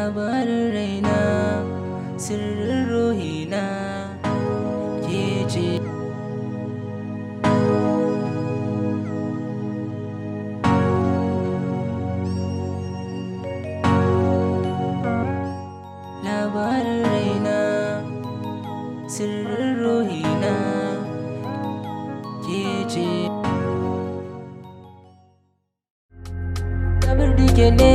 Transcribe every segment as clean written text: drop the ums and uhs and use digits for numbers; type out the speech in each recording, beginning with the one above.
labarin raina, sirrin ruhina ke ce. Labarin raina, sirrin ruhina ke ce. Kabir dike ne.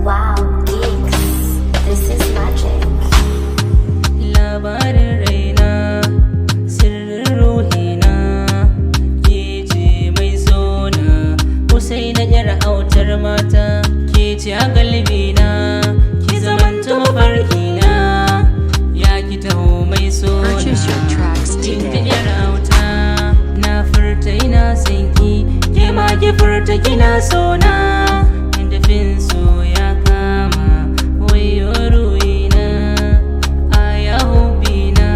Wow, Geeks, this is magic. Labarin raina, sirrin ruhina ke ce mai sona. Husaina yar autar mata ke ce a galbina, ki zamanta mafarkina, ya ki taho mai sona. Purchase your tracks Kinta today. yar auta, na furta ina sanki, ke ma ki furta kina sona. Inda fin so ya kama, wayo ruhina, aya hubina,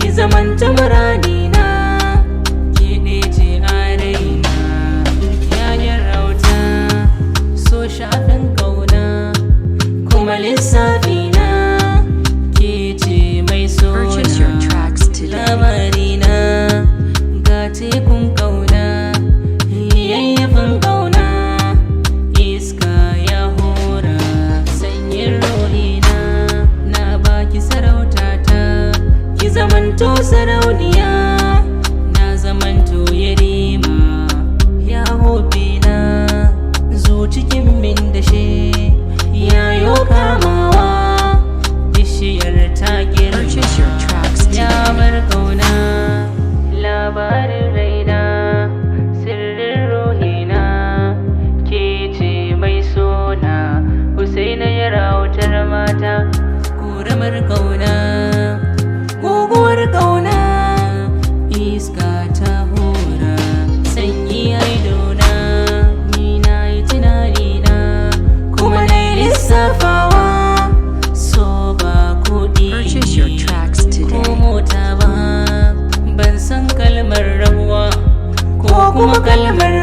ki zamanta muradina, ki ne ce a raina. Yayar auta, so shafin kauna, kuma lissafina, ke ce mai Purchase your sona. tracks today. Labarina, ga tekun kauna, yayyafin kauna, iska ya hora sanyin ruhina, na baki sarautata, ki zamanto sarauniya, na zamanto yarima, ya hobina, zo cikin min dashe, yayo kamawa, bishiyar ta Purchase your girma, tracks ya today. bar kauna. Labarin raina, sirrin ruhina ke ce mai sona. Husaina ya rautar mata, ƙoramar kauna, guguwar kauna, iska ta hura sanyi ya yi dona. Ni na yi tunanina, kuma na yi lissafawa, so ba kuɗi Purchase your tracks ko today. mota ba, ban san kalmar rabuwa ko kuma kalmar